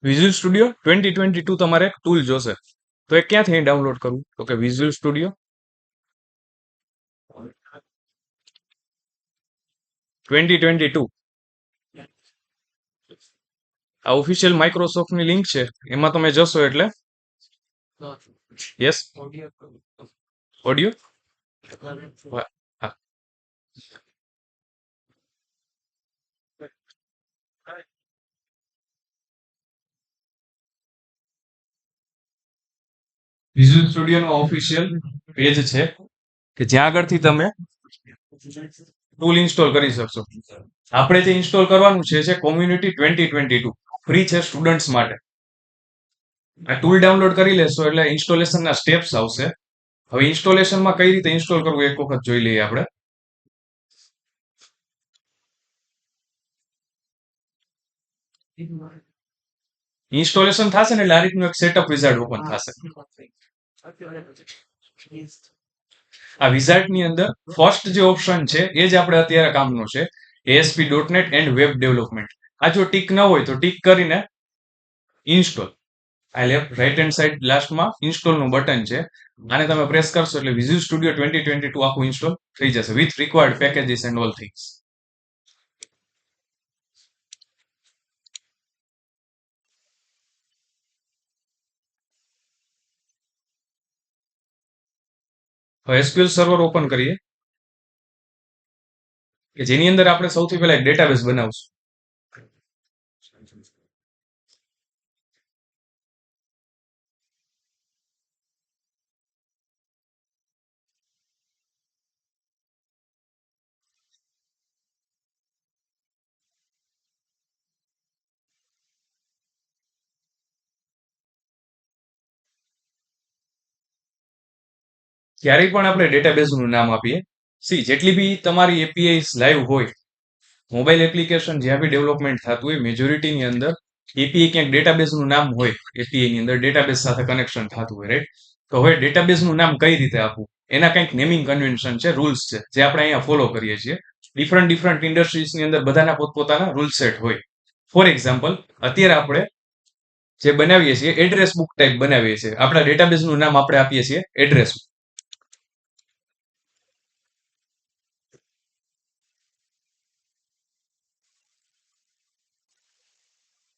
Visual studio 2022 તમારે એક tool જોશે. તો એ ક્યાંથી ડાઉનલોડ કરવું? તો કે વિઝ્યુઅલ સ્ટુડિયો 2022 આ ઓફિશિયલ માઇક્રોસોફ્ટની લિંક છે. એમાં તમે જશો એટલે યસ ઓડિયો હા. વિઝ્યુઅલ સ્ટુડિયોનો ઓફિશિયલ પેજ છે કે જ્યાં આગળથી તમે ટૂલ ઇન્સ્ટોલ કરી શકશો. આપણે જે ઇન્સ્ટોલ કરવાનું છે કોમ્યુનિટી 2022 ફ્રી છે સ્ટુડન્ટ્સ માટે. આ ટૂલ ડાઉનલોડ કરી લેશો એટલે ઇન્સ્ટોલેશનના સ્ટેપ્સ આવશે. હવે ઇન્સ્ટોલેશનમાં કઈ રીતે ઇન્સ્ટોલ કરવું એક વખત જોઈ લઈએ આપણે. ઇન્સ્ટોલેશન થશે ને એટલે આ રીતનું એક સેટઅપ વિઝાર્ડ ઓપન થશે. આ વિઝાર્ડ ની અંદર ફર્સ્ટ જે ઓપ્શન છે એ જ આપણે અત્યારે કામનો છે, ASP.NET એન્ડ વેબ ડેવલપમેન્ટ. આ જો ટીક ન હોય તો ટીક કરીને ઇન્સ્ટોલ. આ લેફ્ટ રાઈટ હેન્ડ સાઈડ લાસ્ટમાં ઇન્સ્ટોલ નું બટન છે. આને તમે પ્રેસ કરશો એટલે વિઝ્યુઅલ સ્ટુડિયો 2022 આખું ઇન્સ્ટોલ થઈ જશે with required packages and all things. હવે SQL સર્વર ઓપન કરીએ કે જેની અંદર આપણે સૌથી પહેલા એક ડેટાબેઝ બનાવશું. ક્યારેય પણ આપણે ડેટાબેઝનું નામ આપીએ. જેટલી બી તમારી એપીઆઈ લાઈવ હોય, મોબાઈલ એપ્લિકેશન જ્યાં બી ડેવલપમેન્ટ થતું હોય, મેજોરિટીની અંદર એપીઆઈ ક્યાંક ડેટાબેઝનું નામ હોય, એપીઆઈ ની અંદર ડેટાબેઝ સાથે કનેક્શન થતું હોય, રાઈટ? તો હવે ડેટાબેઝનું નામ કઈ રીતે આપવું એના કંઈક નેમિંગ કન્વેન્શન છે, રૂલ્સ છે, જે આપણે અહીંયા ફોલો કરીએ છીએ. ડિફરન્ટ ઇન્ડસ્ટ્રીઝની અંદર બધાના પોતપોતાના રૂલ સેટ હોય. ફોર એક્ઝામ્પલ, અત્યારે આપણે જે બનાવીએ છીએ એડ્રેસ બુક ટાઈપ બનાવીએ છીએ. આપણા ડેટાબેઝનું નામ આપણે આપીએ છીએ એડ્રેસ.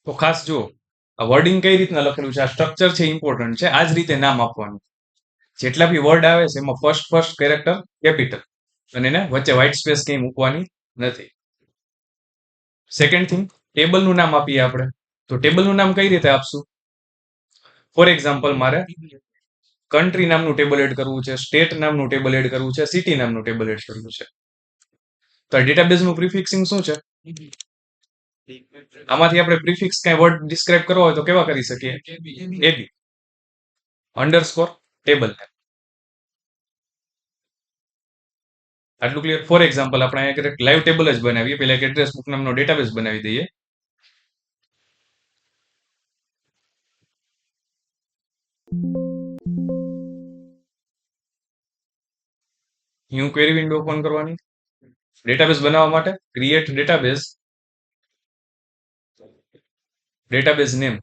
તો ખાસ જો આ વર્ડિંગ કઈ રીતના લખેલું છે, આ સ્ટ્રક્ચર છે ઇમ્પોર્ટન્ટ છે. આ જ રીતે નામ આપવાનું. જેટલા બી વર્ડ આવે છે એમાં ફર્સ્ટ કેરેક્ટર કેપિટલ અને એને વચ્ચે વ્હાઇટ સ્પેસ કઈ મૂકવાની નથી. સેકન્ડ થિંગ, ટેબલનું નામ આપીએ આપણે. તો ટેબલનું નામ કઈ રીતે આપશું? ફોર એક્ઝામ્પલ, મારે કન્ટ્રી નામનું ટેબલ એડ કરવું છે, સ્ટેટ નામનું ટેબલ એડ કરવું છે, સિટી નામનું ટેબલ એડ કરવું છે. તો ડેટાબેઝનું પ્રિફિક્સિંગ શું છે? આમાંથી આપણે પ્રિફિક્સ કઈ વર્ડ ડિસ્ક્રાઇબ કરવા હોય તો કેવા કરી શકીએ? એબી અંડરસ્કોર ટેબલ. આટલું ક્લિયર? ફોર એક્ઝામ્પલ, આપણે અહીંયા એક લાઈવ ટેબલ જ બનાવીએ. પહેલા એક એડ્રેસ બુક નામનો ડેટાબેઝ બનાવી દઈએ. ન્યૂ ક્વેરી વિન્ડો ઓપન કરવાની. ડેટાબેઝ બનાવવા માટે create database, database name.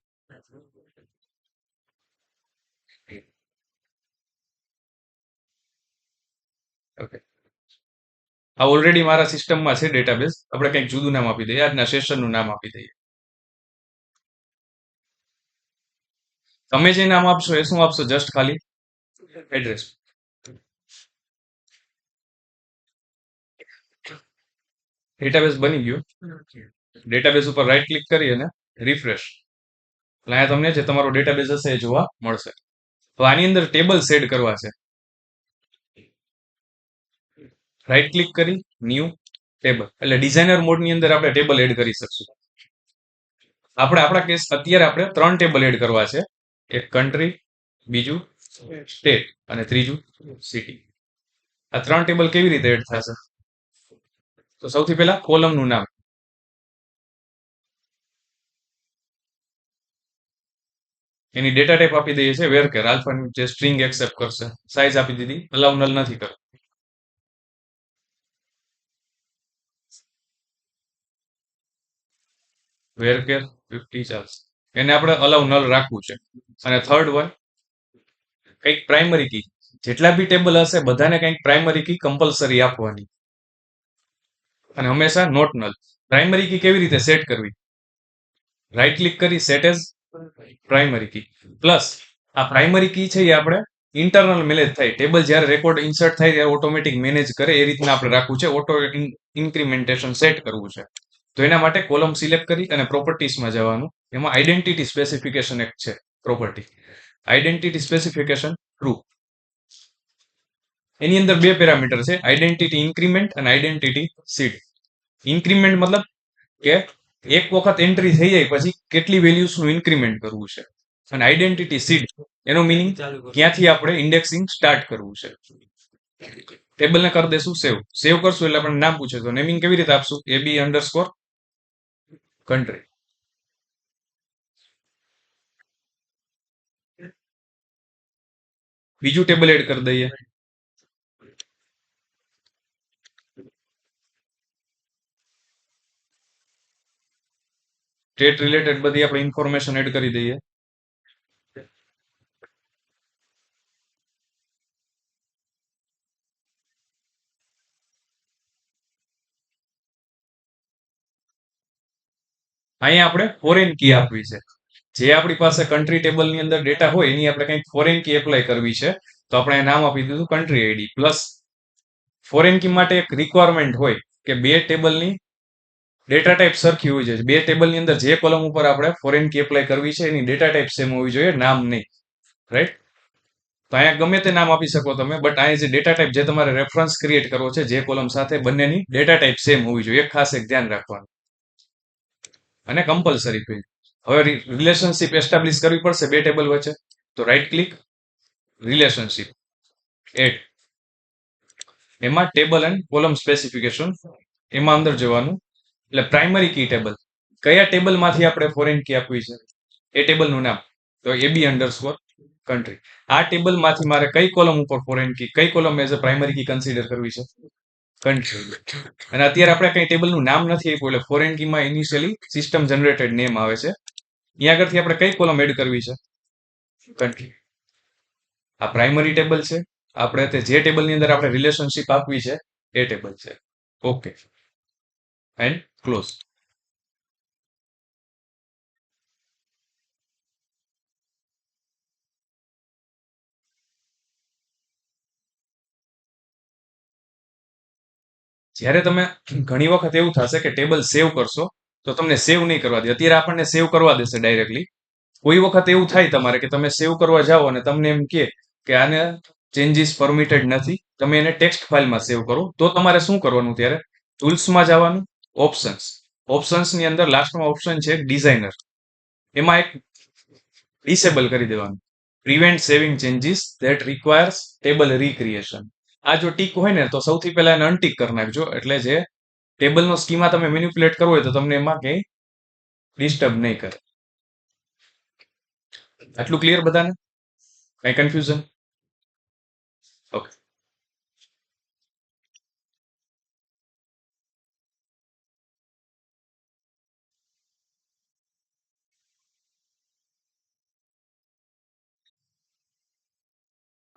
Okay, આ ઓલરેડી મારા સિસ્ટમમાં છે ડેટાબેઝ. આપણે કંઈક જુદું નામ આપી દઈએ, આજના સેશનનું નામ આપી દઈએ. તમે જે નામ આપશો એ શું આપશો? જસ્ટ ખાલી એડ્રેસ. ડેટાબેઝ બની ગયું. ડેટાબેઝ ઉપર રાઈટ ક્લિક કરી અને રિફ્રેશ. અહીંયા તમને જે તમારો ડેટાબેઝ હશે એ જોવા મળશે. તો આની અંદર ટેબલ એડ કરવા છે. રાઈટ ક્લિક કરી ન્યૂ ટેબલ, એટલે ડિઝાઇનર મોડની અંદર આપણે ટેબલ એડ કરી શકશું. આપણા કેસ અત્યારે આપણે 3 ટેબલ એડ કરવા છે. એક કન્ટ્રી, બીજું સ્ટેટ અને ત્રીજું સિટી. આ 3 ટેબલ કેવી રીતે એડ થશે? તો સૌથી પહેલા કોલમનું નામ. એની ડેટા ટાઈપ આપી દઈએ છે વેરકેર. આલ્ફા જે સ્ટ્રિંગ એક્સેપ્ટ કરશે. સાઇઝ આપી દીધી, અલાઉ નલ નથી કરવું. વેરકેર 50 ચાલશે. એને આપણે અલાઉ નલ રાખવું છે. અને થર્ડ વન, કંઈક પ્રાઇમરી કી, જેટલા બી ટેબલ હશે બધાને કંઈક પ્રાઇમરી કી કમ્પલસરી આપવાની, અને હંમેશા નોટ નલ. પ્રાઇમરી કી કેવી રીતે સેટ કરવી? રાઈટ ક્લિક કરી set as primary key, plus આ પ્રાઇમરી કી છે એ આપણે ઇન્ટરનલ મેનેજ થાય, ટેબલ જ્યારે રેકોર્ડ ઇન્સર્ટ થાય ત્યારે ઓટોમેટિક મેનેજ કરે એ રીતના આપણે રાખવું છે, ઓટો ઇન્ક્રીમેન્ટેશન સેટ કરવું છે. તો એના માટે કોલમ સિલેક્ટ કરી અને પ્રોપર્ટીસમાં જવાનું, એમાં આઈડેન્ટિટી સ્પેસિફિકેશન એક છે પ્રોપર્ટી, આઈડેન્ટિટી સ્પેસિફિકેશન ટ્રુ. એની અંદર બે પેરામીટર છે, આઈડેન્ટિટી ઇન્ક્રીમેન્ટ અને આઈડેન્ટિટી સીડ. ઇન્ક્રીમેન્ટ મતલબ કે એક વખત એન્ટ્રી થઈ જાય પછી કેટલી વેલ્યુઝનું ઇન્ક્રીમેન્ટ કરવું છે, અને આઈડેન્ટિટી સીડ એનો મિનિંગ ક્યાંથી આપણે ઇન્ડેક્સિંગ સ્ટાર્ટ કરવું છે. ટેબલને કરી દેશું સેવ. સેવ કરશું એટલે આપણે નામ પૂછે, તો નેમિંગ કેવી રીતે આપશું? AB underscore country. બીજું ટેબલ એડ કરી દઈએ, સ્ટેટ રિલેટેડ બધી આપણે ઇન્ફોર્મેશન એડ કરી દઈએ. અહીંયા આપણે ફોરેન કી આપવી છે, જે આપણી પાસે કન્ટ્રી ટેબલની અંદર ડેટા હોય એની આપણે કંઈક ફોરેન કી એપ્લાય કરવી છે, તો આપણે નામ આપી દીધું country ID. Plus foreign key માટે એક રિક્વાયરમેન્ટ હોય કે બે ટેબલની ડેટા ટાઈપ સરખી હોવી જોઈએ, બે ટેબલની અંદર જે કોલમ ઉપર આપણે ફોરેન કી એપ્લાય કરવી છે એની ડેટા ટાઈપ સેમ હોવી જોઈએ, નામ નહીં. રાઈટ? તો અહીંયા ગમે તે નામ આપી શકો તમે, બટ અહીંયા જે ડેટા ટાઈપ જે તમારે રેફરન્સ ક્રિએટ કરવો છે જે કોલમ સાથે, બંનેની ડેટા ટાઈપ સેમ હોવી જોઈએ, ખાસ એક ધ્યાન રાખવાનું. અને કમ્પલસરી ફિલ્ડ. હવે રિલેશનશિપ એસ્ટાબ્લિશ કરવી પડશે બે ટેબલ વચ્ચે, તો રાઈટ ક્લિક, રિલેશનશિપ, એડ. એમાં ટેબલ એન્ડ કોલમ સ્પેસિફિકેશન, એમાં અંદર જવાનું. એટલે પ્રાઇમરી કી ટેબલ, કયા ટેબલમાંથી આપણે ફોરેન કી આપવી છે એ ટેબલનું નામ, તો AB અંડરસ્કોર કન્ટ્રી. આ ટેબલમાંથી મારે કઈ કોલમ ઉપર ફોરેન કી, કઈ column as a primary key consider કરવી છે? કન્ટ્રી. અને અત્યારે આપણે કઈ ટેબલનું નામ નથી આપ્યું, એટલે ફોરેન કીમાં ઇનિશિયલી સિસ્ટમ જનરેટેડ નેમ આવે છે. અહીંયા આગળથી આપણે કઈ કોલમ એડ કરવી છે? કન્ટ્રી. આ પ્રાઇમરી ટેબલ છે, આપણે તે જે ટેબલની અંદર આપણે રિલેશનશિપ આપવી છે એ ટેબલ છે. Okay, and close. જ્યારે તમે ઘણી વખત એવું થશે કે ટેબલ સેવ કરશો તો તમને સેવ નહીં કરવા દે, અત્યારે આપણને સેવ કરવા દેશે ડાયરેક્ટલી. કોઈ વખત એવું થાય તમારે કે તમે સેવ કરવા જાઓ અને તમને એમ કે આને ચેન્જીસ પરમિટેડ નથી, તમે એને ટેક્સ્ટ ફાઇલમાં સેવ કરો, તો તમારે શું કરવાનું? ત્યારે ટૂલ્સમાં જવાનું, ઓપ્શન્સ, ઓપ્શન્સની અંદર લાસ્ટમાં ઓપ્શન છે ડિઝાઇનર, એમાં એક ડિસેબલ કરી દેવાનું, prevent saving changes that requires table recreation. આ જો ટીક હોય ને તો સૌથી પહેલા એને અનટીક કરી નાખજો, એટલે જે ટેબલનો સ્કીમા તમે મેનિપ્યુલેટ કરવો હોય તો તમને એમાં કંઈ ડિસ્ટર્બ નહીં કરે. આટલું ક્લિયર બધાને? કઈ કન્ફ્યુઝન? ઓકે.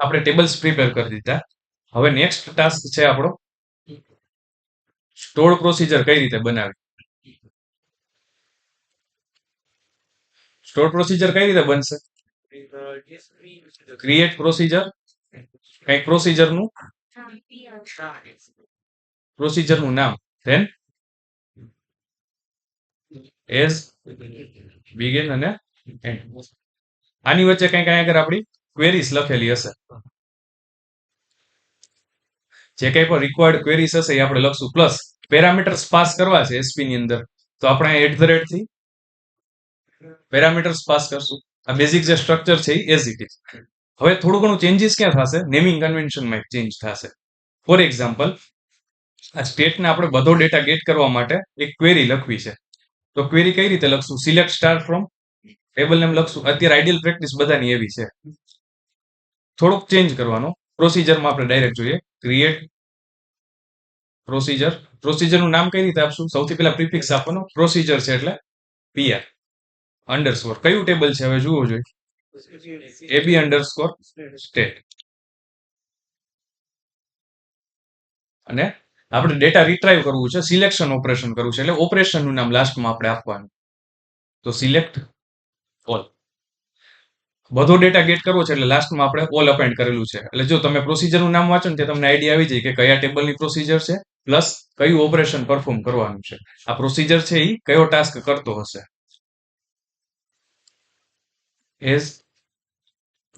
આપણે ટેબલ્સ પ્રિપેર કરી દીધા. હવે નેક્સ્ટ ટાસ્ક છે આપણો સ્ટોર પ્રોસીજર કઈ રીતે બનાવી. સ્ટોર પ્રોસીજર કઈ રીતે બનશે? ક્રિએટ પ્રોસીજર, કઈક પ્રોસીજરનું નામ, ધેન એઝ બિગિન અને એન્ડ. આની વચ્ચે કઈક અહીંયા આગળ આપણી ક્વેરીઝ લખેલી હશે, જે કઈ પણ રિક્વાયર્ડ ક્વેરીઝ હશે એ આપણે લખશું. પ્લસ પેરામીટર્સ પાસ કરવા છે એસપી ની અંદર, તો આપણે @ થી પેરામીટર્સ પાસ કરશું. આ બેઝિક જે સ્ટ્રક્ચર છે એ એઝ ઇટ ઇઝ. હવે થોડું ઘણું ચેન્જીસ ક્યાં થશે? નેમિંગ કન્વેન્શનમાં ચેન્જ થશે. ફોર એક્ઝામ્પલ, આ સ્ટેટને આપણે બધો ડેટા ગેટ કરવા માટે એક ક્વેરી લખવી છે, તો ક્વેરી કઈ રીતે લખશું? Select star from table name લખશું. અત્યારે આઈડિયલ પ્રેક્ટિસ બધાની એવી છે. થોડોક ચેન્જ કરવાનો, પ્રોસીજરમાં આપણે ડાયરેક્ટ જોઈએ, ક્રિએટ પ્રોસીજર. પ્રોસીજરનું નામ કઈ રીતે આપશું? સૌથી પહેલા પ્રિફિક્સ આપવાનો, પ્રોસીજર છે એટલે PR. અંડરસ્કોર કયું ટેબલ છે હવે જુઓ જોઈએ. એબી અંડરસ્કોર સ્ટેટ. અને આપણે ડેટા રિટ્રાઈવ કરવું છે, સિલેક્શન ઓપરેશન કરવું છે, એટલે ઓપરેશનનું નામ લાસ્ટમાં આપણે આપવાનું. તો સિલેક્ટ ઓલ. બધો ડેટા ગેટ કરવો છે એટલે લાસ્ટમાં આપણે ઓલ અપેન્ડ કરેલું છે. એટલે જો તમે પ્રોસિજરનું નામ વાંચો ને તે તમને આઈડિયા આવી જાય કે કયા ટેબલની પ્રોસિજર છે પ્લસ કયું ઓપરેશન પરફોર્મ કરવાનું છે. આ પ્રોસિજર છે એ કયો ટાસ્ક કરતો હશે. એઝ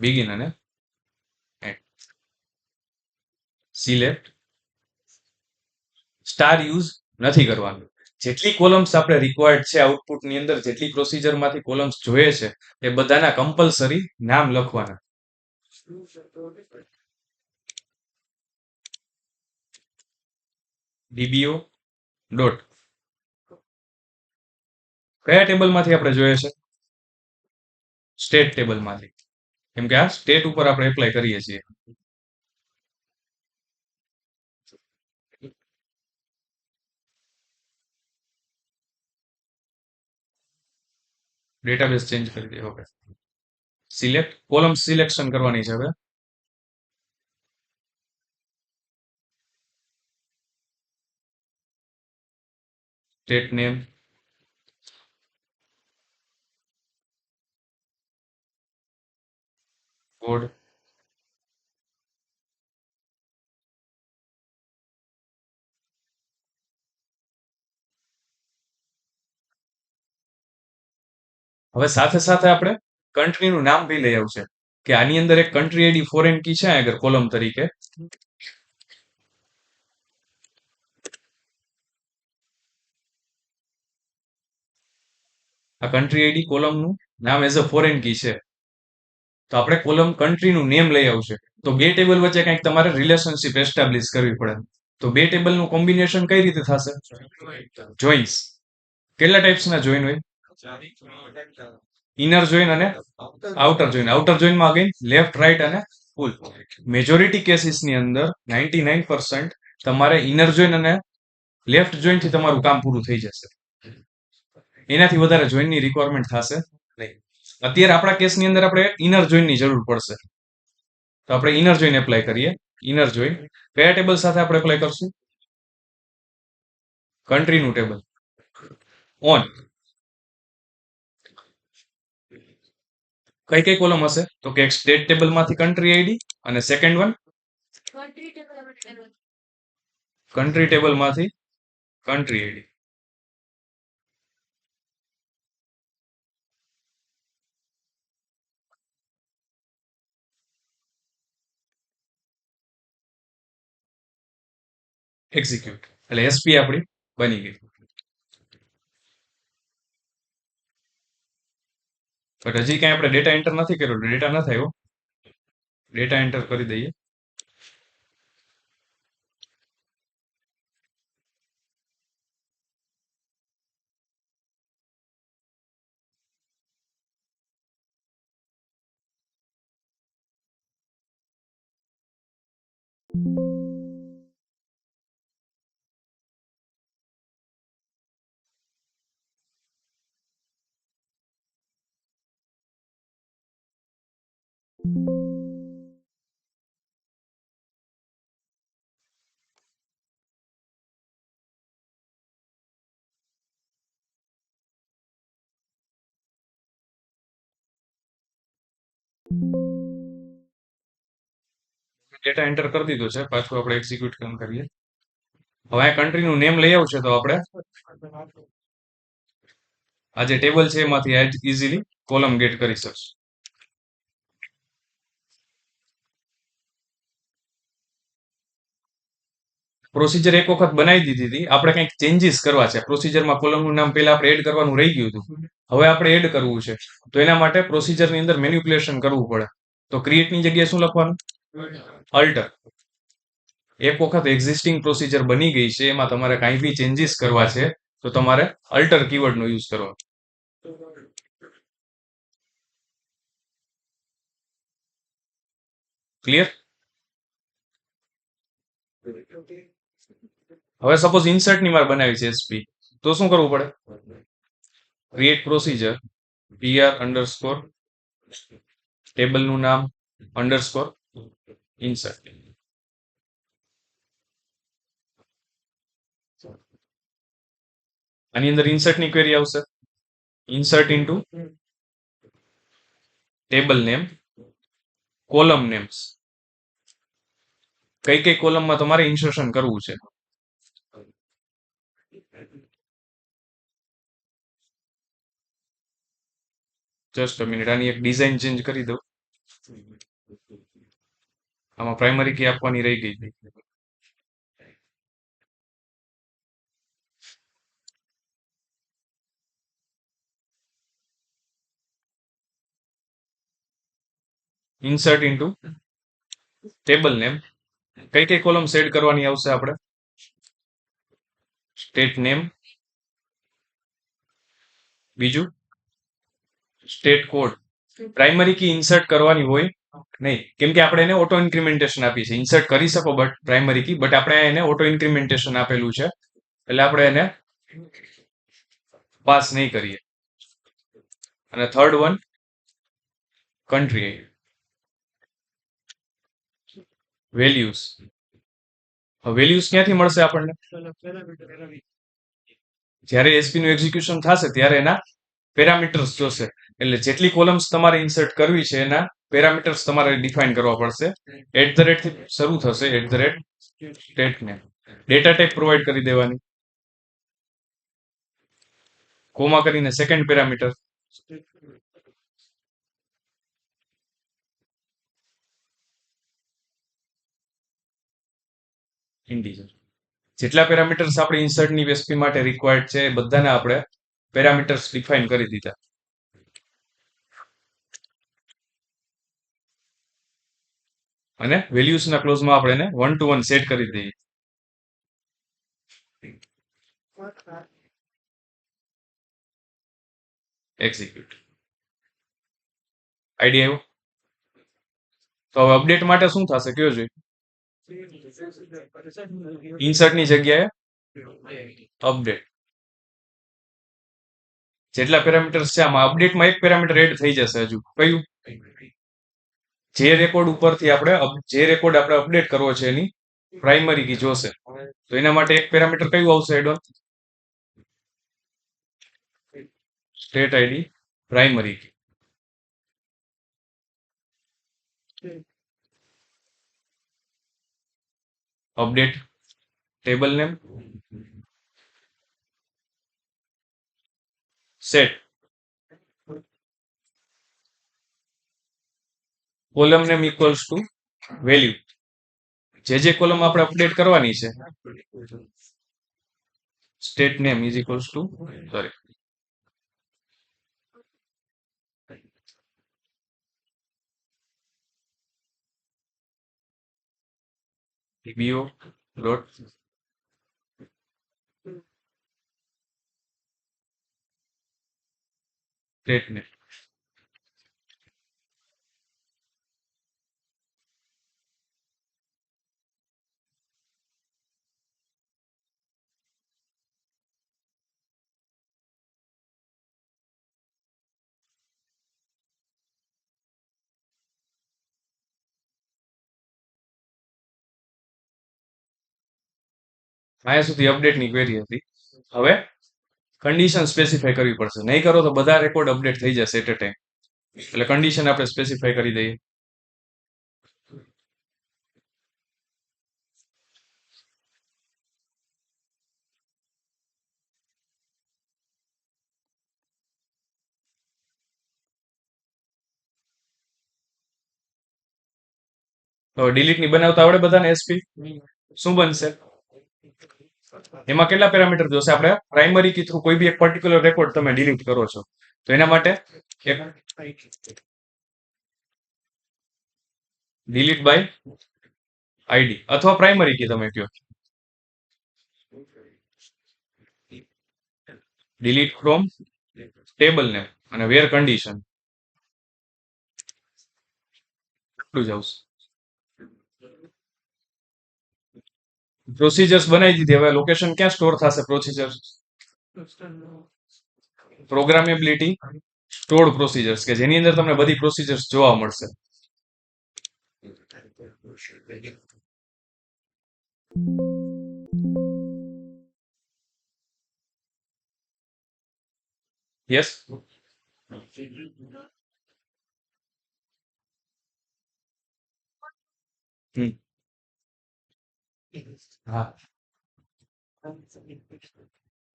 બિગિન અને એન્ડ. સિલેક્ટ સ્ટાર યુઝ નથી કરવાનું. જેટલી કોલમ્સ આપણે રિક્વાયર્ડ છે આઉટપુટની અંદર, જેટલી પ્રોસિજરમાંથી કોલમ્સ જોઈએ છે એ બધાના કમ્પલસરી નામ લખવાના. ડીબીઓ ડોટ કયા ટેબલમાંથી આપણે જોઈએ છે? સ્ટેટ ટેબલમાંથી. કેમ કે આ સ્ટેટ ઉપર આપણે એપ્લાય કરીએ છીએ. ડેટાબેઝ ચેન્જ કરી દે. ઓકે. સિલેક્ટ કોલમ સિલેક્શન કરવાની છે હવે. સ્ટેટ નેમ, કોડ, હવે સાથે સાથે આપણે કન્ટ્રીનું નામ બી લઈ આવશે કે આની અંદર એક કન્ટ્રી આઈડી ફોરેન કી છે આગળ કોલમ તરીકે. આ કન્ટ્રી આઈડી કોલમનું નામ એઝ અ ફોરેન કી છે. તો આપણે કોલમ કન્ટ્રીનું નેમ લઈ આવશે. તો બે ટેબલ વચ્ચે કંઈક તમારે રિલેશનશિપ એસ્ટાબ્લિશ કરવી પડે. તો બે ટેબલનું કોમ્બિનેશન કઈ રીતે થશે? જોઈન્સ. કેટલા ટાઈપ્સના જોઈન હોય? ઇનર જોઈન અને આઉટર જોઈન. આઉટર જોઈનમાં અગેન લેફ્ટ રાઈટ અને ફૂલ. મેજોરિટી કેસીસની અંદર 99% તમારે ઇનર જોઈન અને લેફ્ટ જોઈન થી તમારું કામ પૂરું થઈ જશે. એનાથી વધારે જોઈનની રિક્વાયરમેન્ટ થશે નહીં. અત્યારે આપણા કેસની અંદર આપણે ઇનર જોઈનની જરૂર પડશે. તો આપણે ઇનર જોઈન એપ્લાય કરીએ. ઇનર જોઈન કયા ટેબલ સાથે આપણે એપ્લાય કરશું? કન્ટ્રીનું ટેબલ. ઓન કઈ કઈ કોલમ હશે? તો કે એક સ્ટેટ ટેબલમાંથી કન્ટ્રી આઈડી અને સેકન્ડ વન કન્ટ્રી ટેબલમાંથી કન્ટ્રી આઈડી. એક્ઝિક્યુટ. એટલે એસપી આપણી બની ગઈ. બટ હજી કઈ આપણે ડેટા એન્ટર નથી કર્યો, ડેટા ન થયો. ડેટા એન્ટર કરી દઈએ. ડેટા એન્ટર કરી દીધો છે. પાછું આપણે એક્ઝિક્યુટ કામ કરીએ. હવે આ કન્ટ્રીનું નેમ લઈ આવશે તો આપણે આ જે ટેબલ છે એમાંથી ઇઝીલી કોલમ ગેટ કરી શકશું. પ્રોસિજર એક વખત બનાવી દીધી હતી. આપણે કંઈક ચેન્જીસ કરવા છે. પ્રોસિજરમાં કોલમનું નામ પહેલા આપણે એડ કરવાનું રહી ગયું હતું. હવે આપણે એડ કરવું છે. તો એના માટે પ્રોસિજરની અંદર મેન્યુપ્યુલેશન કરવું પડે. તો ક્રિએટની જગ્યાએ શું લખવાનું? અલ્ટર. એક વખત એક્ઝિસ્ટિંગ પ્રોસિજર બની ગઈ છે, એમાં તમારે કાંઈ બી ચેન્જીસ કરવા છે તો તમારે અલ્ટર કીવર્ડનો યુઝ કરવો. ક્લિયર? હવે સપોઝ ઇન્સર્ટની મારે બનાવી છે એસપી, તો શું કરવું પડે? Create procedure, pr underscore table નું નામ અંડરસ્કોર ઇન્સર્ટ. આની અંદર ઇન્સર્ટ ની ક્વેરી આવશે. Insert into table name column names. કઈ કઈ કોલમમાં તમારે ઇન્સર્શન કરવું છે. જસ્ટ અ મિનિટ, આની એક ડિઝાઇન ચેન્જ કરી દઉં. આમાં પ્રાઇમરી કી આપવાની રહી ગઈ. Insert into table name. કઈ કઈ કોલમ સેટ કરવાની આવશે આપણે. સ્ટેટ નેમ, બીજું state code. Primary key insert કરવાની હોય નહીં, કેમ કે આપણે એને ઓટો ઇન્ક્રીમેન્ટેશન આપી છે. ઇન્સર્ટ કરી શકો બટ પ્રાઇમરી કી, બટ આપણે એને ઓટો ઇન્ક્રીમેન્ટેશન આપેલું છે એટલે આપણે એને પાસ નહીં કરીએ. અને third one country values. Values ક્યાંથી મળશે આપણને. જ્યારે એસપી નું એક્ઝિક્યુશન થશે ત્યારે એના પેરામીટર્સ જોશે. એટલે જેટલી કોલમ્સ તમારે ઇન્સર્ટ કરવી છે એના પેરામીટર્સ તમારે ડિફાઇન કરવા પડશે. એટ ધ રેટ થી શરૂ થશે. At the rate state name. Data type provide કરી દેવાની, કોમા કરીને સેકન્ડ પેરામીટર. ઇન્ટીજર. જેટલા પેરામીટર્સ આપણે ઇન્સર્ટની એસપી માટે રિક્વાયર્ડ છે એ બધાને આપણે પેરામીટર્સ ડિફાઇન કરી દીધા. અને વેલ્યુઝના ક્લોઝમાં આપણે એને 1 to 1 સેટ કરી દઈએ. એક્ઝિક્યુટ. આઈડિયા આવ્યો. તો હવે અપડેટ માટે શું થશે કયો જોઈએ. ઇન્સર્ટની જગ્યાએ અપડેટ. જેટલા પેરામીટર્સ છે આમાં અપડેટમાં એક પેરામીટર એડ થઈ જશે. હજુ કયું. જે રેકોર્ડ ઉપરથી આપણે જે રેકોર્ડ આપણે અપડેટ કરવો છે એની પ્રાઇમરી કી જોશે. તો એના માટે એક પેરામીટર કયું આવશે add on. State ID primary key. Update table name set column name equals to value. જે કોલમ આપણે અપડેટ કરવાની છે state name is equals to sorry bo dot state name. અહીંયા સુધી અપડેટની ક્વેરી હતી. હવે કન્ડિશન સ્પેસિફાઈ કરવી પડશે. નહીં કરો તો બધા રેકોર્ડ અપડેટ થઈ જશે એટ અ ટાઈમ. એટલે કન્ડિશન આપણે સ્પેસિફાઈ કરી દઈએ. તો ડિલીટ ની બનાવતા આવડે બધાને એસપી. શું બનશે એમાં કેટલા પેરામીટર જોશે. આપણે પ્રાઇમરી કી થ્રુ કોઈ બી એક પર્ટિક્યુલર રેકોર્ડ તમે ડિલીટ કરો છો તો એના માટે એક ડિલીટ બાય આઈડી અથવા પ્રાઇમરી કી તમે કહો. ડિલીટ ફ્રોમ ટેબલ નેમ અને વેર કન્ડિશન એટલું જ આવશે. પ્રોસિજર્સ બનાવી દીધી. હવે લોકેશન ક્યાં સ્ટોર થશે પ્રોસિજર. પ્રોગ્રામેબિલિટી સ્ટોર્ડ પ્રોસિજર્સ કે જેની અંદર તમને બધી પ્રોસિજર્સ જોવા મળશે. યસ. હા,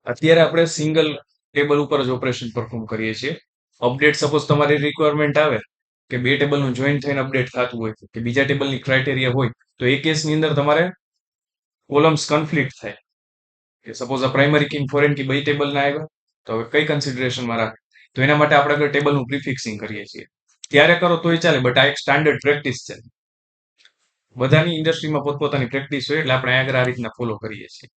અત્યારે આપણે સિંગલ ટેબલ ઉપર જ ઓપરેશન પરફોર્મ કરીએ છીએ. અપડેટ સપોઝ તમારી રિક્વાયરમેન્ટ આવે કે બે ટેબલનું જોઈન થઈને અપડેટ થતું હોય કે બીજા ટેબલની ક્રાઇટેરિયા હોય, તો એ કેસની અંદર તમારે કોલમ્સ કન્ફ્લિક્ટ થાય કે સપોઝ આ પ્રાઇમરી કી ફોરેન કી બે ટેબલના આવ્યા, તો હવે કઈ કન્સિડરેશનમાં રાખે? તો એના માટે આપણે ટેબલનું પ્રિફિક્સિંગ કરીએ છીએ. ત્યારે કરો તોય ચાલે, બટ આ એક સ્ટાન્ડર્ડ પ્રેક્ટિસ છે. બધાની ઇન્ડસ્ટ્રીમાં પોતપોતાની પ્રેક્ટિસ હોય એટલે આપણે આગળ આ રીતના ફોલો કરીએ છીએ.